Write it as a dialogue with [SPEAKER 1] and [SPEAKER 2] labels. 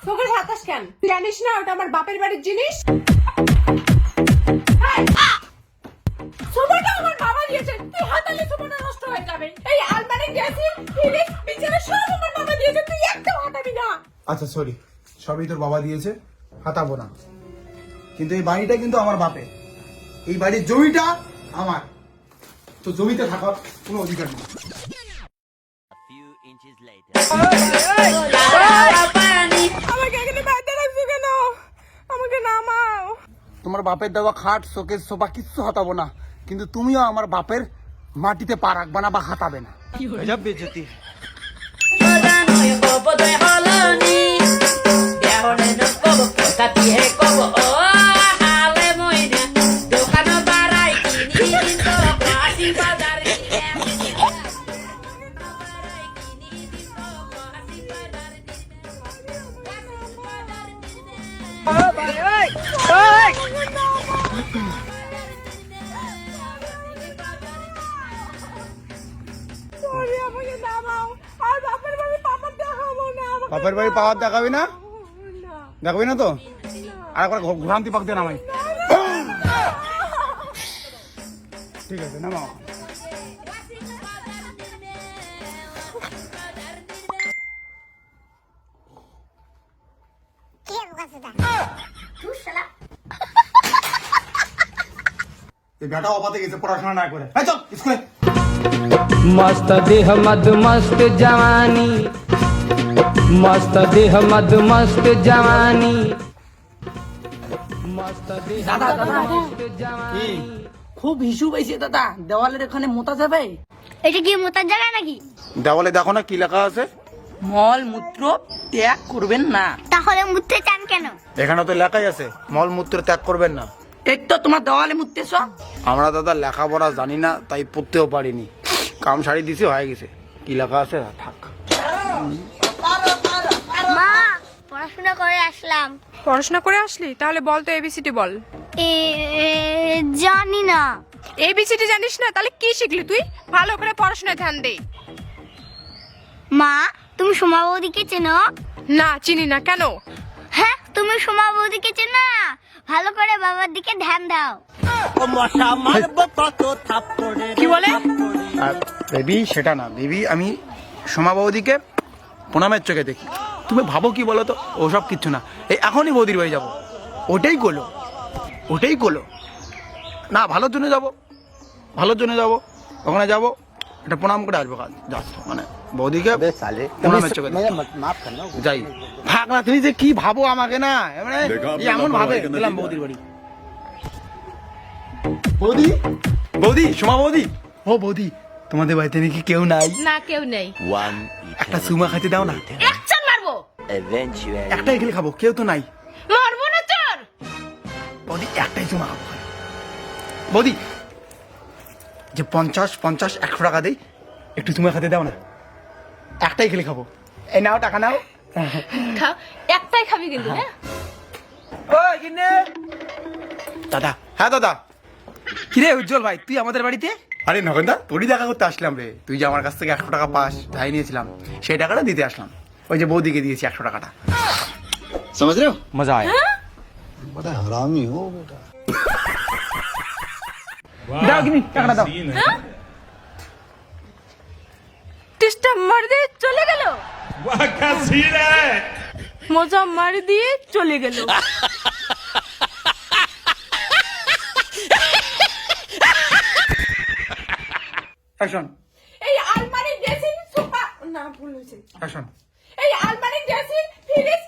[SPEAKER 1] চোখের বাতাস কেন? তুই জানিস না ওটা আমার বাপের বাড়ির জিনিস? সোফাটা আমার বাবা দিয়েছে, তুই হাতালে সোফাটা নষ্ট হয়ে যাবে। এই আলমারি ড্রেসিং ফ্রিজ বিছানা সব আমার বাবা দিয়েছে, তুই একটাও হাতাবি না।
[SPEAKER 2] আচ্ছা সরি, সবই তোর বাবা দিয়েছে, হাতাবো না। কিন্তু এই বাড়িটা কিন্তু আমার বাপের, এই বাড়ির জমিটা আমার, তো জমিতে থাকার কোনো অধিকার নেই।
[SPEAKER 1] আমাকে এখানে বাইরে রাখছো কেন? আমাকে নামাও।
[SPEAKER 2] তোমার বাপের দেওয়া খাট শোকেস সোফা কিচ্ছু হাতাবো না, কিন্তু তুমিও আমার বাপের মাটিতে পা রাখবা না বা হাতাবে না। গজব বেইজ্জতি।
[SPEAKER 1] আমাকে নামাও। আর বাপের বাড়ি পাপা দেখাবো না।
[SPEAKER 2] বাপের বাড়ি পাওয়ার দেখাবি না? দেখাবি না তো? আর একবার ঘোরান্তি পাক দিয়ে নামাই। ঠিক আছে নামাও। এই বেটা অপাতে গেছে পড়াশোনা না করে। এই চল স্কুলে।
[SPEAKER 3] मस्त देह मद मस्त जवानी, मस्त देह मद मस्त जवानी, मस्त देह
[SPEAKER 4] দাদা
[SPEAKER 3] मद
[SPEAKER 4] দাদা
[SPEAKER 3] मस्त जवानी।
[SPEAKER 4] খুব হিসু পাইছে দাদা, দেওয়ালের এখানে মোতা যাবে?
[SPEAKER 5] এটা কি মোতার জায়গা নাকি?
[SPEAKER 2] দেওয়ালে দেখো না কি লেখা আছে?
[SPEAKER 4] মল মূত্র ত্যাগ করবেন না।
[SPEAKER 5] তাহলে মুততে চান কেন?
[SPEAKER 2] এখানে তো লেখাই আছে মল মূত্র ত্যাগ করবেন না।
[SPEAKER 4] এই তো তোমার দেওয়ালে মুততেছ।
[SPEAKER 2] আমরা দাদা লেখাপড়া জানি না, তাই পড়তেও পারিনি। কাম সারি দিছি, হয়ে গেছে। কি লেখা আছে থাক।
[SPEAKER 5] মা, পড়াশোনা করে আসলাম।
[SPEAKER 1] পড়াশোনা করে আসলি? তাহলে বল তো এবিসিডি বল।
[SPEAKER 5] জানি না।
[SPEAKER 1] এবিসিডি জানিস না? তাহলে কি শিখলি তুই? ভালো করে পড়াশোনায় ধ্যান দে।
[SPEAKER 5] মা, তুমি সোমা বৌদিকে চেনো?
[SPEAKER 1] না, চিনি না। কেন?
[SPEAKER 5] হ্যাঁ, তুমি সোমা বৌদিকে চেনো না? ভালো করে বাবার দিকে ধ্যান দাও।
[SPEAKER 1] কি বলে?
[SPEAKER 2] বেবি সেটা না বেবি, আমি সোমা বৌদিকে প্রণামের চোখে দেখি। তুমি ভাবো কি বলো তো? ওসব কিচ্ছু না, এই এখনই বৌদির বাড়ি যাবো। ওটাই গোলো, ওটাই গোলো। না, ভালোর জন্য যাবো, ভালোর জন্য যাবো। ওখানে যাবো, এটা প্রণাম করে আসবো। কাজ জাস্ট মানে বৌদিকে প্রণামের চোখে দেখি। যাই ভাগ না। তুমি যে কি ভাবো আমাকে না, মানে এমন ভাবে গেলাম বৌদির বাড়ি। বৌদি, বৌদি, সোমা বৌদি। ও বৌদি, তোমাদের বাড়িতে নাকি কেউ নাই?
[SPEAKER 1] না, কেউ নেই।
[SPEAKER 2] একটা সুমা খাইতে দাও না।
[SPEAKER 1] একজন মারবো।
[SPEAKER 2] একটাই খেলে খাবো, কেউ তো নাই।
[SPEAKER 1] মারবো না তোর।
[SPEAKER 2] বৌদি একটাই সুমা খাবো। বৌদি যে 50-50-100 টাকা দেই, একটু সুমা খাইতে দাও না। একটাই খেলে খাবো। এই নাও, টাকা নাও।
[SPEAKER 1] খা, একটাই খাবি কিন্তু। হ্যাঁ
[SPEAKER 2] দাদা। হ্যাঁ দাদা।
[SPEAKER 4] কিরে উজ্জ্বল ভাই, তুই আমাদের বাড়িতে?
[SPEAKER 2] আরে নগেনদা, তোরই দেখা করতে আসলাম রে। তুই যে আমার কাছ থেকে 100 টাকা পাস, যাই নিয়েছিলাম, সেই টাকাটা দিতে আসলাম। ওই যে বৌদিকে দিয়েছি 100 টাকাটা। समझ रहे हो?
[SPEAKER 3] मजा आया।
[SPEAKER 2] बड़ा हरामी हो बेटा।
[SPEAKER 4] দাও কিনি টাকাটা দাও।
[SPEAKER 1] টিস্টা মার দিয়ে চলে গেল। মজা মার দিয়ে চলে গেল।
[SPEAKER 2] অ্যাকশন,
[SPEAKER 1] এই আলমারি ড্রেসিং সোফা, না ভুল হয়েছে।
[SPEAKER 2] অ্যাকশন।
[SPEAKER 1] এই আলমারি ড্রেসিং ফ্রিজ